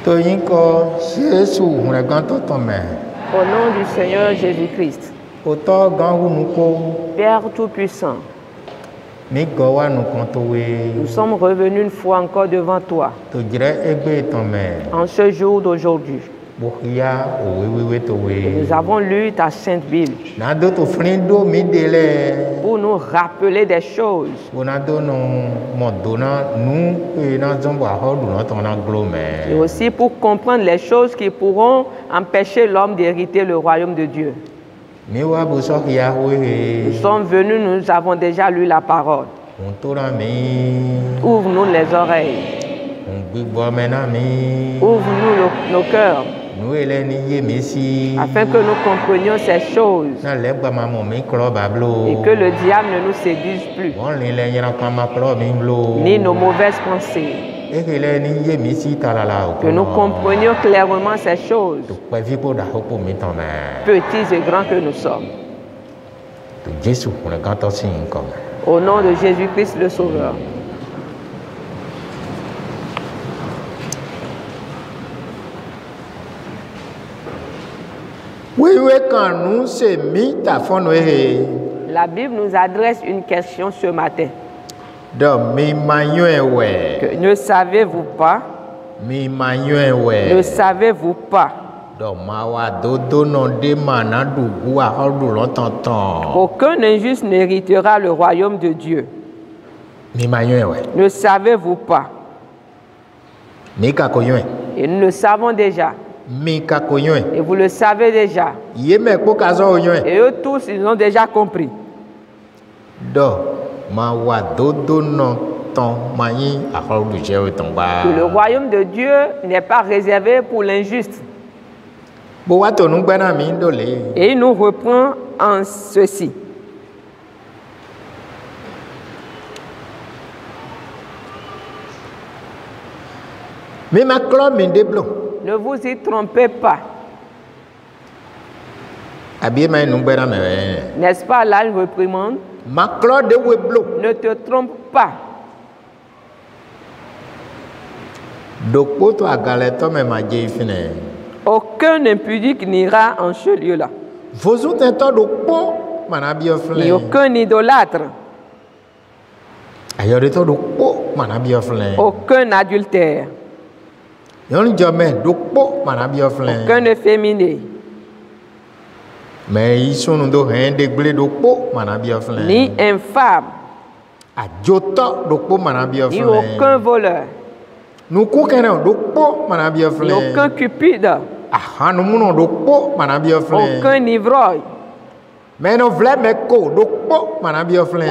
Au nom du Seigneur Jésus-Christ, Père Tout-Puissant, nous sommes revenus une fois encore devant toi en ce jour d'aujourd'hui. Nous avons lu ta Sainte Bible pour nous rappeler des choses. Et aussi pour comprendre les choses qui pourront empêcher l'homme d'hériter le royaume de Dieu. Nous sommes venus, nous avons déjà lu la parole. Ouvre-nous les oreilles. Ouvre-nous nos cœurs. Afin que nous comprenions ces choses et que le diable ne nous séduise plus, ni nos mauvaises pensées. Que nous comprenions clairement ces choses, petits et grands que nous sommes. Au nom de Jésus-Christ le Sauveur. La Bible nous adresse une question ce matin. Que ne savez-vous pas? Ne savez-vous pas? Aucun injuste n'héritera le royaume de Dieu. Ne savez-vous pas? Et nous le savons déjà. Et vous le savez déjà. Et eux tous, ils ont déjà compris. Que le royaume de Dieu n'est pas réservé pour l'injuste. Et il nous reprend en ceci. Ne vous y trompez pas. N'est-ce pas là une réprimande? Ne te trompe pas. Aucun impudique n'ira en ce lieu-là. Ni aucun idolâtre. Aucun adultère. Aucun efféminé. Ni infâme. Ni aucun voleur. Ni aucun cupide. Aucun ivrogne.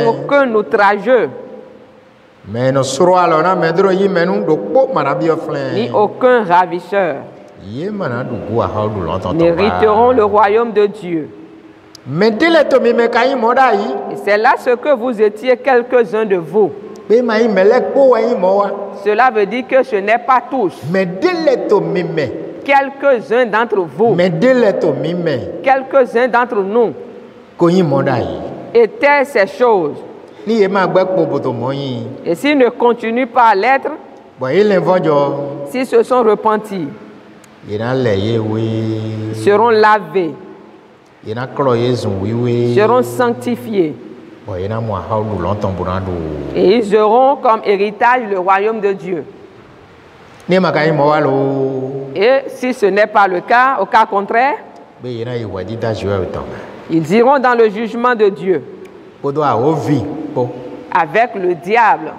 Aucun outrageux. Ni aucun ravisseur n'hériteront le royaume de Dieu. Et c'est là ce que vous étiez quelques-uns de vous. Cela veut dire que ce n'est pas tous. Quelques-uns d'entre vous, quelques-uns d'entre nous étaient ces choses. Et s'ils ne continuent pas à l'être, s'ils se sont repentis, seront lavés, seront sanctifiés. Et ils auront comme héritage le royaume de Dieu. Et si ce n'est pas le cas, au cas contraire, ils iront dans le jugement de Dieu avec le diable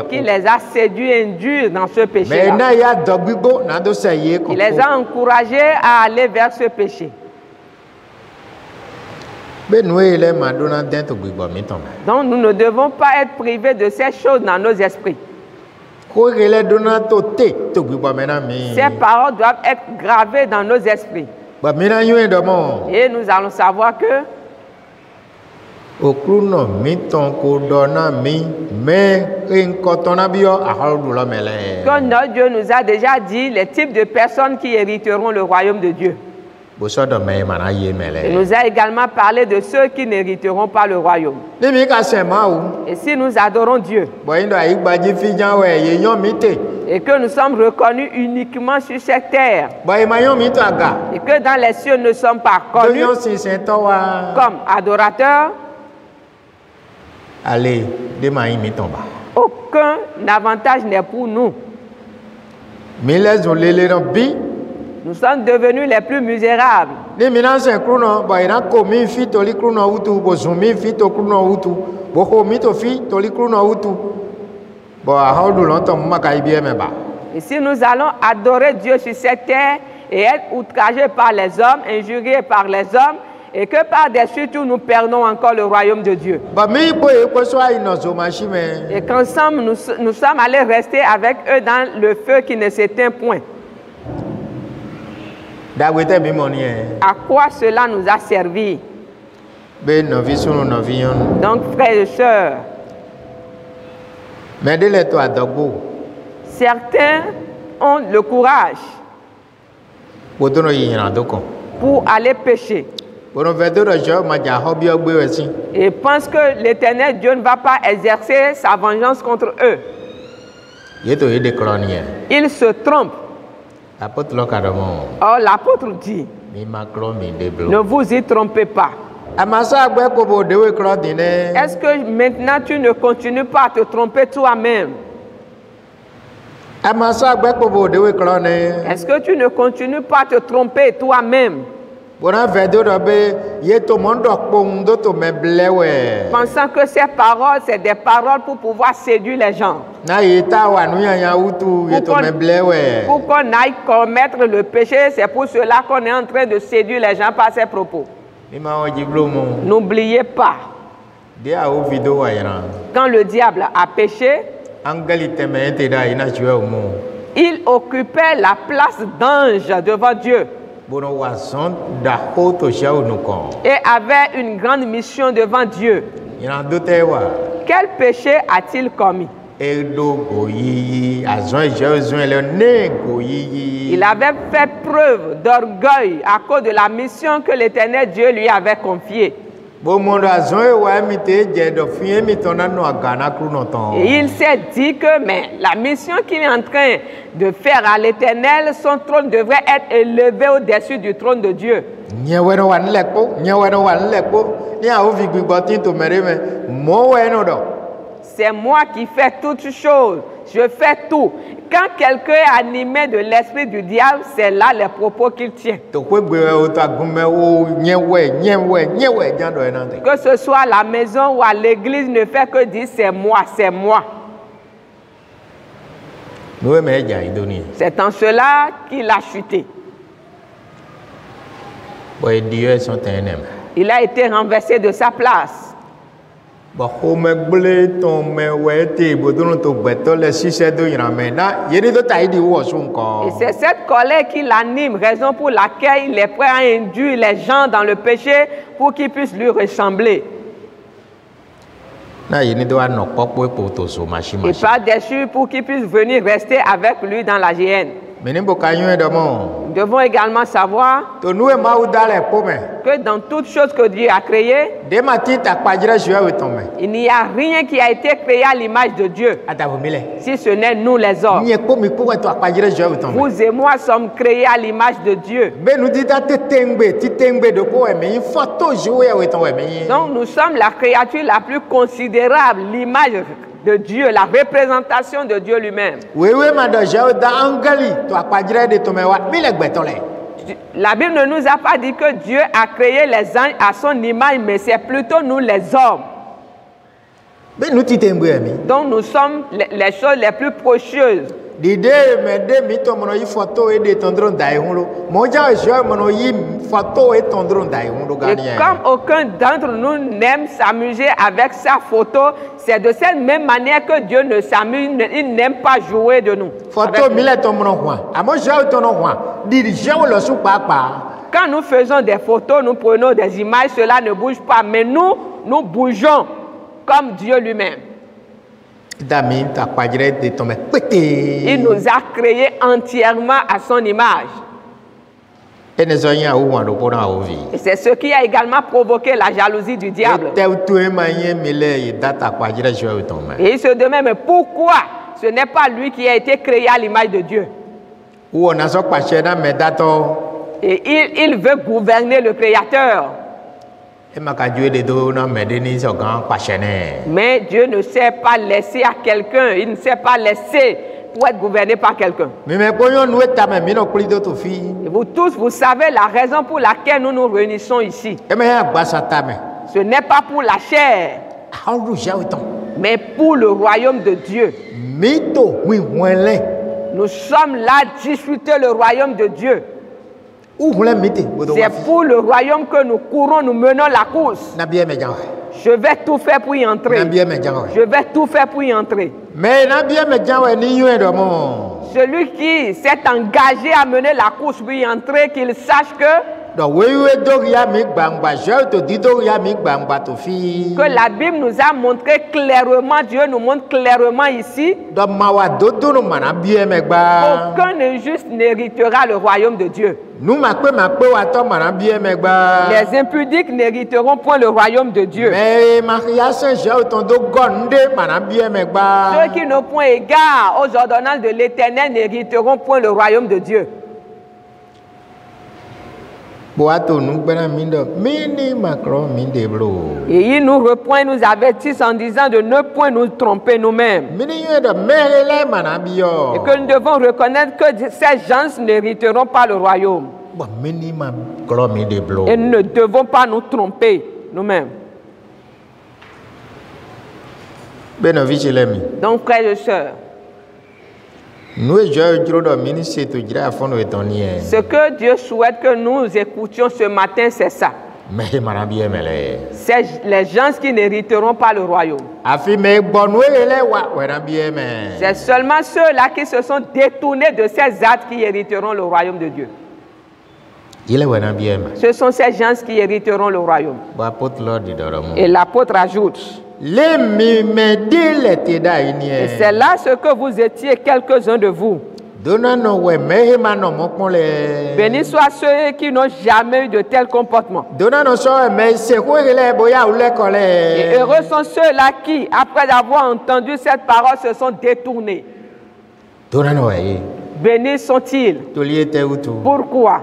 qui les a séduits et induits dans ce péché-là. Il les a encouragés à aller vers ce péché. Donc nous ne devons pas être privés de ces choses dans nos esprits. Ces paroles doivent être gravées dans nos esprits. Et nous allons savoir que notre Dieu nous a déjà dit les types de personnes qui hériteront le royaume de Dieu. Il nous a également parlé de ceux qui n'hériteront pas le royaume. Et si nous adorons Dieu, et que nous sommes reconnus uniquement sur cette terre, et que dans les cieux nous ne sommes pas connus comme adorateurs, aucun avantage n'est pour nous. Nous sommes devenus les plus misérables. Et si nous allons adorer Dieu sur cette terre et être outragés par les hommes, injuriés par les hommes, et que par dessus tout nous perdons encore le royaume de Dieu. Et qu'ensemble nous sommes allés rester avec eux dans le feu qui ne s'éteint point. À quoi cela nous a servi? Donc, frères et sœurs, certains ont le courage pour aller pécher et pensent que l'Éternel Dieu ne va pas exercer sa vengeance contre eux. Ils se trompent. Or, l'apôtre dit, ne vous y trompez pas. Est-ce que maintenant tu ne continues pas à te tromper toi-même? Est-ce que tu ne continues pas à te tromper toi-même? Pensant que ces paroles, c'est des paroles pour pouvoir séduire les gens. Pour qu'on aille commettre le péché, c'est pour cela qu'on est en train de séduire les gens par ces propos. N'oubliez pas, quand le diable a péché, il occupait la place d'ange devant Dieu et avait une grande mission devant Dieu. Quel péché a-t-il commis? Il avait fait preuve d'orgueil à cause de la mission que l'Éternel Dieu lui avait confiée. Et il s'est dit que mais la mission qu'il est en train de faire à l'Éternel, son trône devrait être élevé au-dessus du trône de Dieu. C'est moi qui fais toutes choses. Je fais tout. Quand quelqu'un est animé de l'esprit du diable, c'est là les propos qu'il tient. Que ce soit à la maison ou à l'église, ne fait que dire c'est moi, c'est moi. C'est en cela qu'il a chuté. Il a été renversé de sa place. Et c'est cette colère qui l'anime, raison pour laquelle il est prêt à induire les gens dans le péché pour qu'ils puissent lui ressembler. Et par-dessus pour qu'ils puissent venir rester avec lui dans la géhenne. Nous devons également savoir que dans toutes choses que Dieu a créées, il n'y a rien qui a été créé à l'image de Dieu, si ce n'est nous les hommes. Vous et moi sommes créés à l'image de Dieu. Donc nous sommes la créature la plus considérable, l'image de Dieu, la représentation de Dieu lui-même. La Bible ne nous a pas dit que Dieu a créé les anges à son image, mais c'est plutôt nous les hommes. Donc nous sommes les choses les plus précieuses. Et comme aucun d'entre nous n'aime s'amuser avec sa photo, c'est de cette même manière que Dieu ne s'amuse, il n'aime pas jouer de nous. Quand nous faisons des photos, nous prenons des images, cela ne bouge pas, mais nous, nous bougeons comme Dieu lui-même. Il nous a créés entièrement à son image. Et c'est ce qui a également provoqué la jalousie du diable. Et il se demande, mais pourquoi ce n'est pas lui qui a été créé à l'image de Dieu? Et il veut gouverner le Créateur. Mais Dieu ne sait pas laisser à quelqu'un, il ne sait pas laisser pour être gouverné par quelqu'un. Vous tous, vous savez la raison pour laquelle nous nous réunissons ici. Ce n'est pas pour la chair, mais pour le royaume de Dieu. Nous sommes là discuter le royaume de Dieu. C'est pour le royaume que nous courons, nous menons la course. Je vais tout faire pour y entrer. Je vais tout faire pour y entrer. Celui qui s'est engagé à mener la course pour y entrer, qu'il sache que la Bible nous a montré clairement, Dieu nous montre clairement ici, qu'aucun injuste n'héritera le royaume de Dieu. Les impudiques n'hériteront point le royaume de Dieu. Ceux qui n'ont point égard aux ordonnances de l'Éternel n'hériteront point le royaume de Dieu. Et il nous reprend, nous avertit en disant de ne point nous tromper nous-mêmes. Et que nous devons reconnaître que ces gens n'hériteront pas le royaume. Et nous ne devons pas nous tromper nous-mêmes. Donc, frères et sœurs, ce que Dieu souhaite que nous écoutions ce matin, c'est ça. C'est les gens qui n'hériteront pas le royaume. C'est seulement ceux-là qui se sont détournés de ces actes qui hériteront le royaume de Dieu. Ce sont ces gens qui hériteront le royaume. Et l'apôtre ajoute, et c'est là ce que vous étiez quelques-uns de vous. Bénis soient ceux qui n'ont jamais eu de tel comportement. Et heureux sont ceux-là qui, après avoir entendu cette parole, se sont détournés. Bénis sont-ils. Pourquoi?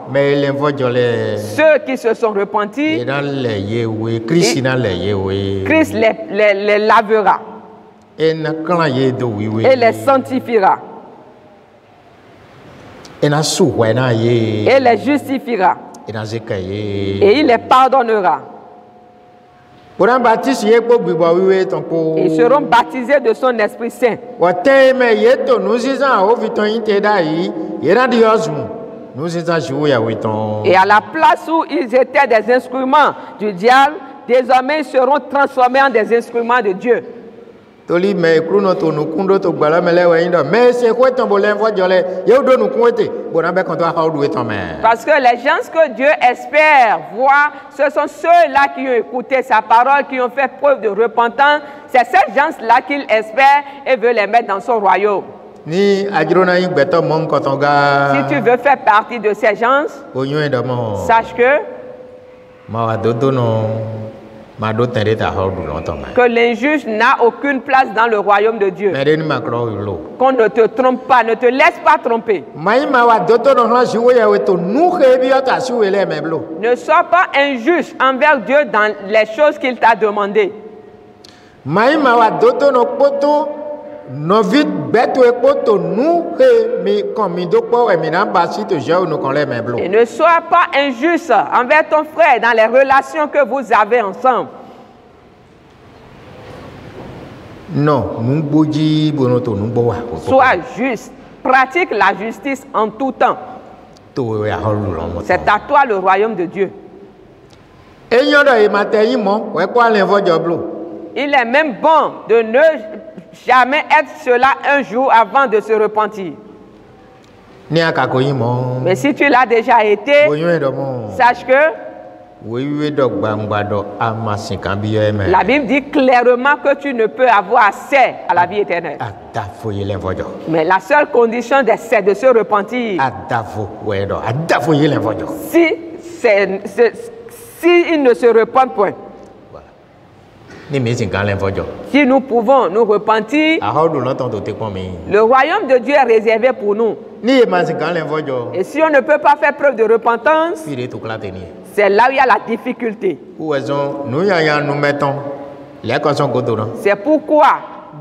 Ceux qui se sont repentis, Christ les lavera et les sanctifiera et les justifiera et il les pardonnera. Ils seront baptisés de son Esprit Saint. Et à la place où ils étaient des instruments du diable, désormais ils seront transformés en des instruments de Dieu. Parce que les gens que Dieu espère voir, ce sont ceux-là qui ont écouté sa parole, qui ont fait preuve de repentance. C'est ces gens-là qu'il espère et veut les mettre dans son royaume. Si tu veux faire partie de ces gens, sache que l'injuste n'a aucune place dans le royaume de Dieu. Qu'on ne te trompe pas, ne te laisse pas tromper. Ne sois pas injuste envers Dieu dans les choses qu'il t'a demandées. Et ne sois pas injuste envers ton frère dans les relations que vous avez ensemble. Sois juste, pratique la justice en tout temps. C'est à toi le royaume de Dieu. Il est même bon de ne jamais être cela un jour avant de se repentir. Mais si tu l'as déjà été, sache que La Bible dit clairement que tu ne peux avoir accès à la vie éternelle. Mais la seule condition, c'est de se repentir. Si ils ne se repentent point. Si nous pouvons nous repentir, le royaume de Dieu est réservé pour nous. Et si on ne peut pas faire preuve de repentance, c'est là où il y a la difficulté. C'est pourquoi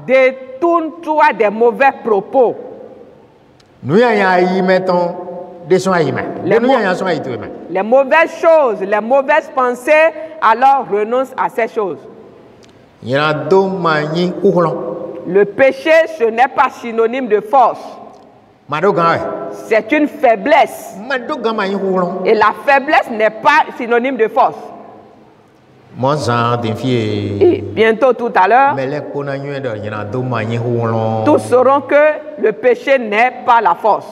détourne-toi des mauvais propos. Les mauvaises choses, les mauvaises pensées, alors renonce à ces choses. Le péché, ce n'est pas synonyme de force. C'est une faiblesse. Et la faiblesse n'est pas synonyme de force. Et bientôt tout à l'heure, tous sauront que le péché n'est pas la force.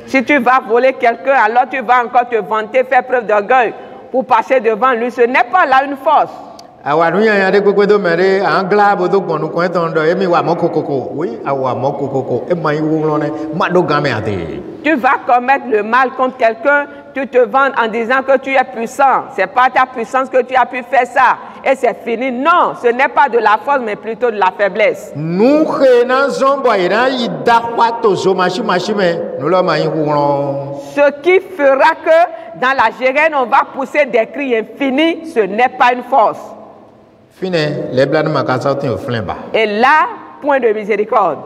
Si tu vas voler quelqu'un, alors tu vas encore te vanter, faire preuve d'orgueil pour passer devant lui. Ce n'est pas là une force. Tu vas commettre le mal contre quelqu'un, tu te vantes en disant que tu es puissant. Ce n'est pas ta puissance que tu as pu faire ça. Et c'est fini. Non, ce n'est pas de la force, mais plutôt de la faiblesse. Ce qui fera que dans la géhenne, on va pousser des cris infinis, ce n'est pas une force. Et là, point de miséricorde.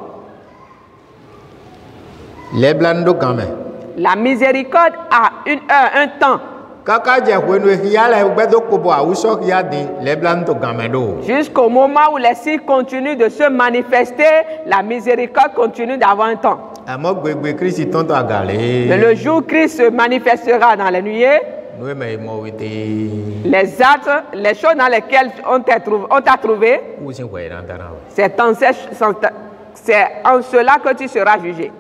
La miséricorde a une heure, un temps. Jusqu'au moment où les signes continuent de se manifester, la miséricorde continue d'avoir un temps. Mais le jour où Christ se manifestera dans les nuées, les choses dans lesquelles on t'a trouvé, c'est en cela que tu seras jugé.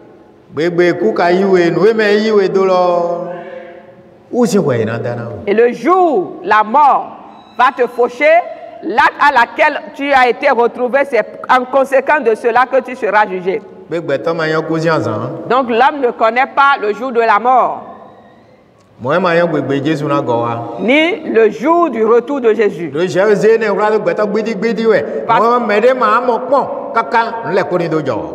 Et le jour où la mort va te faucher, l'acte à laquelle tu as été retrouvé, c'est en conséquence de cela que tu seras jugé. Donc l'homme ne connaît pas le jour de la mort, ni le jour du retour de Jésus.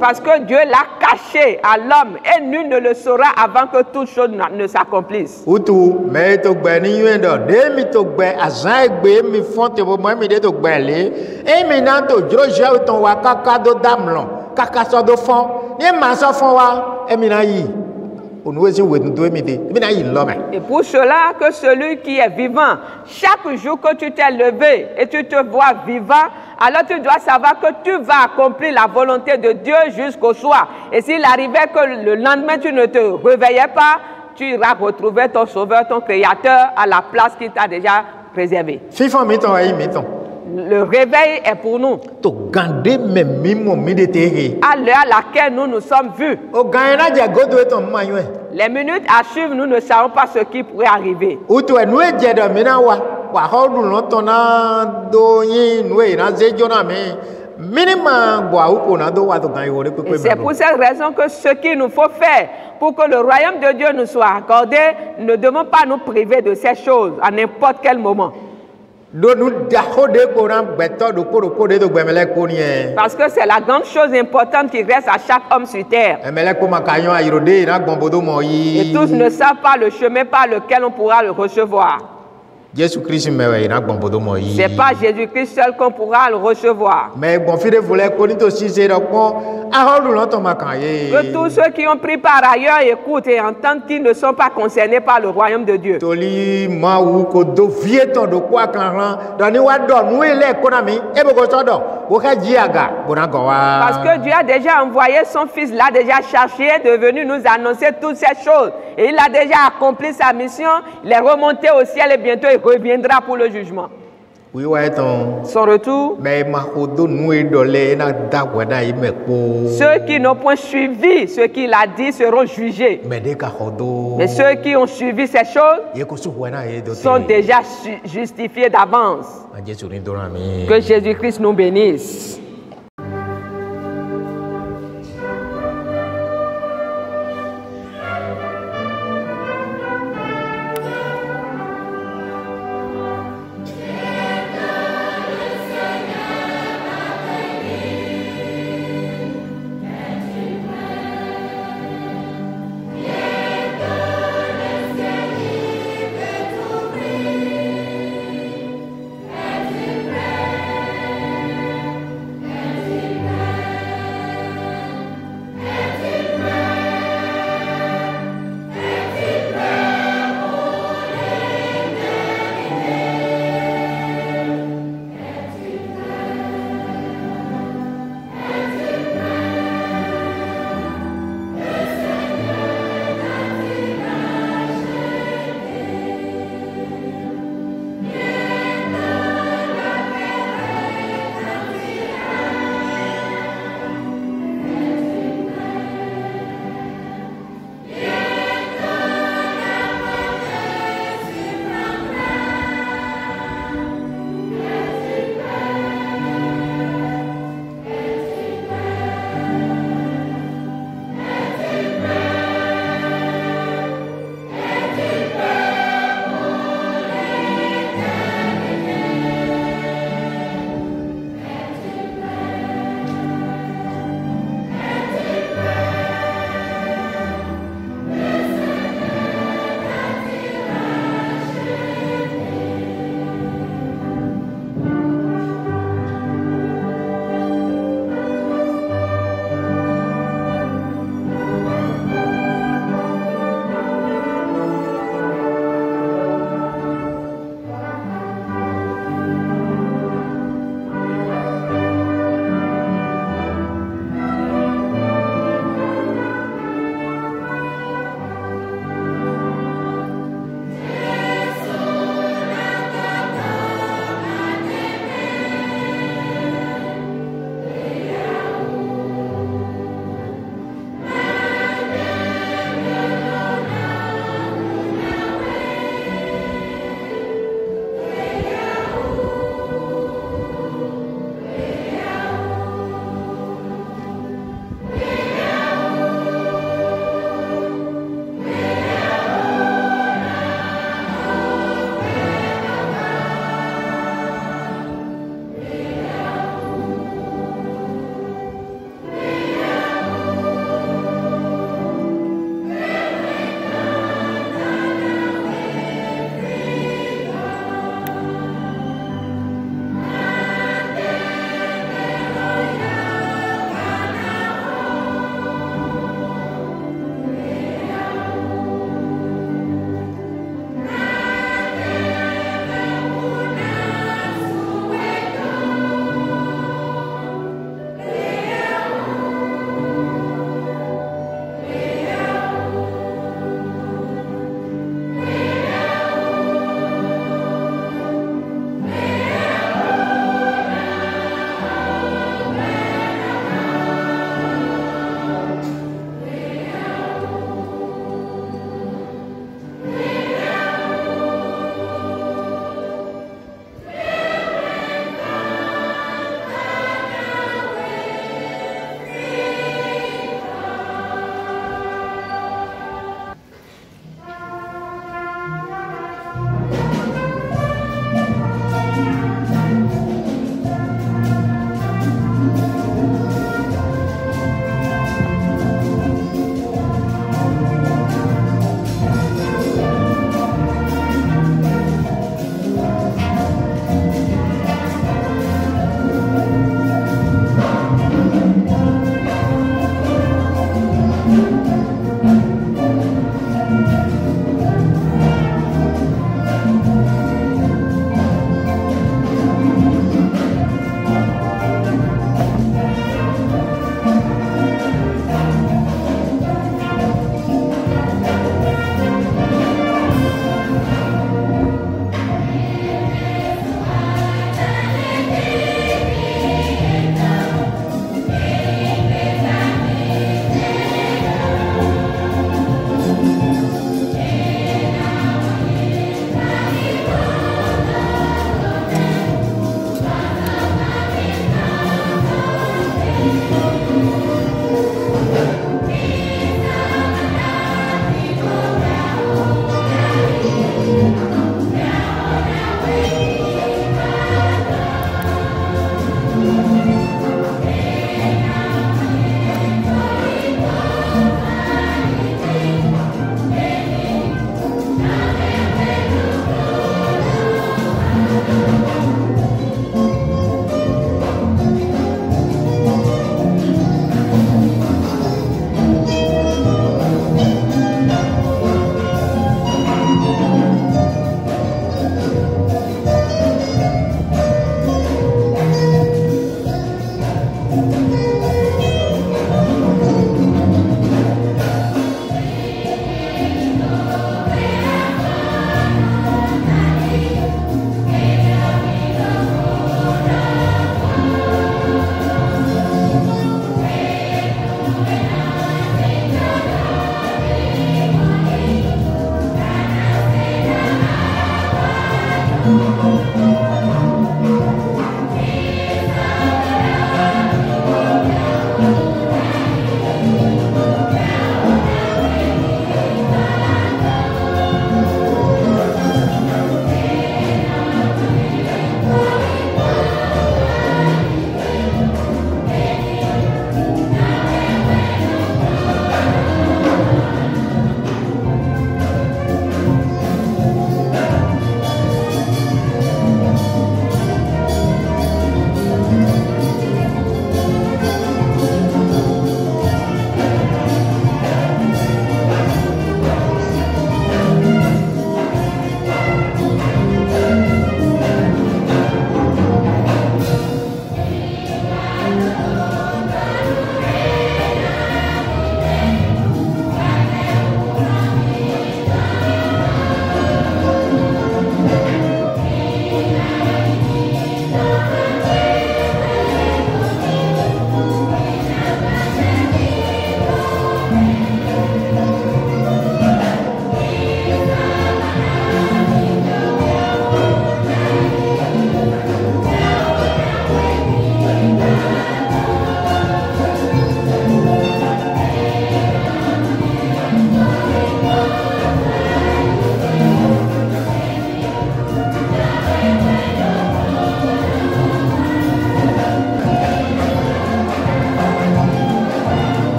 Parce que Dieu l'a caché à l'homme et nul ne le saura avant que toutes choses ne s'accomplissent. Et pour cela que celui qui est vivant, chaque jour que tu t'es levé et tu te vois vivant, alors tu dois savoir que tu vas accomplir la volonté de Dieu jusqu'au soir. Et s'il arrivait que le lendemain tu ne te réveillais pas, tu iras retrouver ton Sauveur, ton Créateur à la place qu'il t'a déjà réservée. Le réveil est pour nous. À l'heure à laquelle nous nous sommes vus. Les minutes à suivre, nous ne savons pas ce qui pourrait arriver. Et c'est pour cette raison que ce qu'il nous faut faire pour que le royaume de Dieu nous soit accordé, nous ne devons pas nous priver de ces choses à n'importe quel moment. Parce que c'est la grande chose importante qui reste à chaque homme sur terre. Et tous ne savent pas le chemin par lequel on pourra le recevoir. C'est pas Jésus-Christ seul qu'on pourra le recevoir. Que tous ceux qui ont pris par ailleurs écoutent et entendent qu'ils ne sont pas concernés par le royaume de Dieu. Parce que Dieu a déjà envoyé son Fils, l'a déjà cherché, est devenu nous annoncer toutes ces choses. Et il a déjà accompli sa mission, il est remonté au ciel et bientôt il reviendra pour le jugement. Son retour, ceux qui n'ont point suivi ce qu'il a dit seront jugés. Mais ceux qui ont suivi ces choses sont déjà justifiés d'avance. Que Jésus-Christ nous bénisse.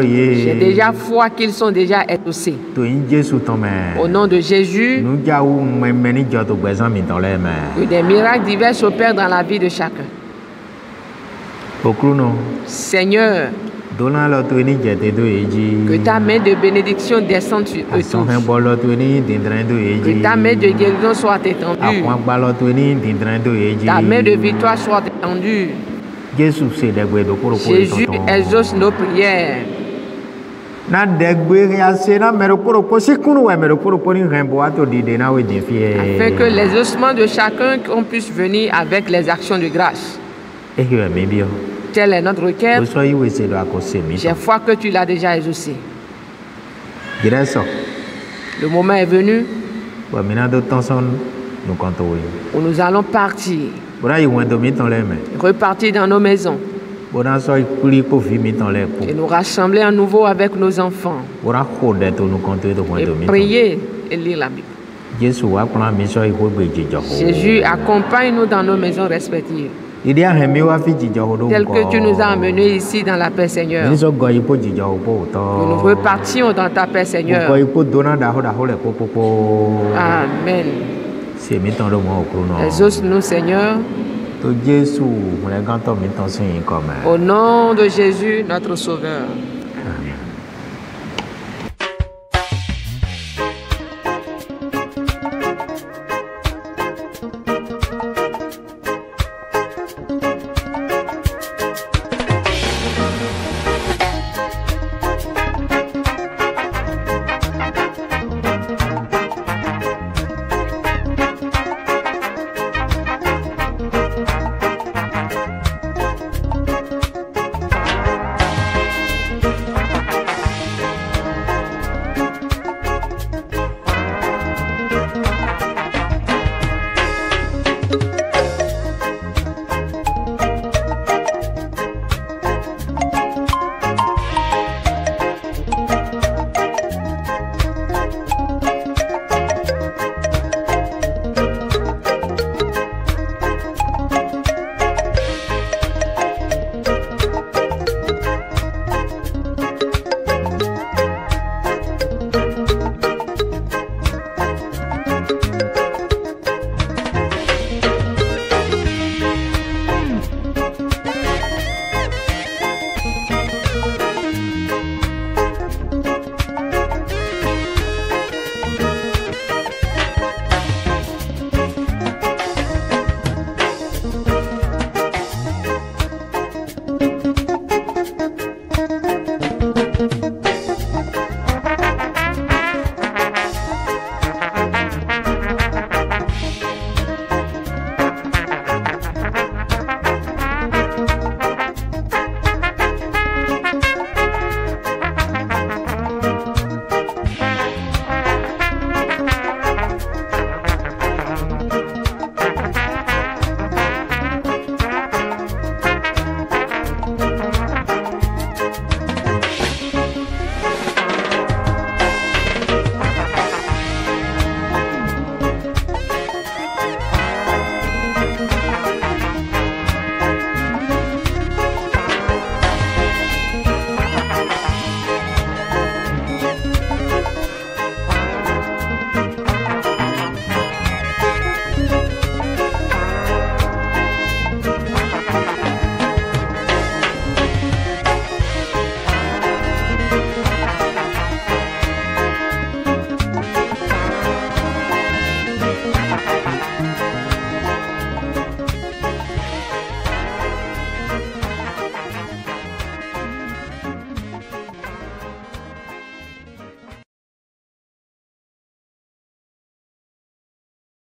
J'ai déjà foi qu'ils sont déjà exaucés. Au nom de Jésus, que des miracles divers s'opèrent dans la vie de chacun. Seigneur, que ta main de bénédiction descende sur eux tous. Que ta main de guérison soit étendue. Ta main de victoire soit étendue. Jésus exauce nos prières. Afin que les ossements de chacun qu'on puisse venir avec les actions de grâce. Telle est notre requête. J'ai foi que tu l'as déjà exaucé. Le moment est venu où nous allons partir. Repartir dans nos maisons. Et nous rassembler à nouveau avec nos enfants. Et prier et lire la Bible. Jésus, accompagne-nous dans nos maisons respectives. Tel que tu nous as amenés ici dans la paix, Seigneur. Que nous repartions dans ta paix, Seigneur. Amen. Exauce-nous, Seigneur. Au nom de Jésus, notre Sauveur.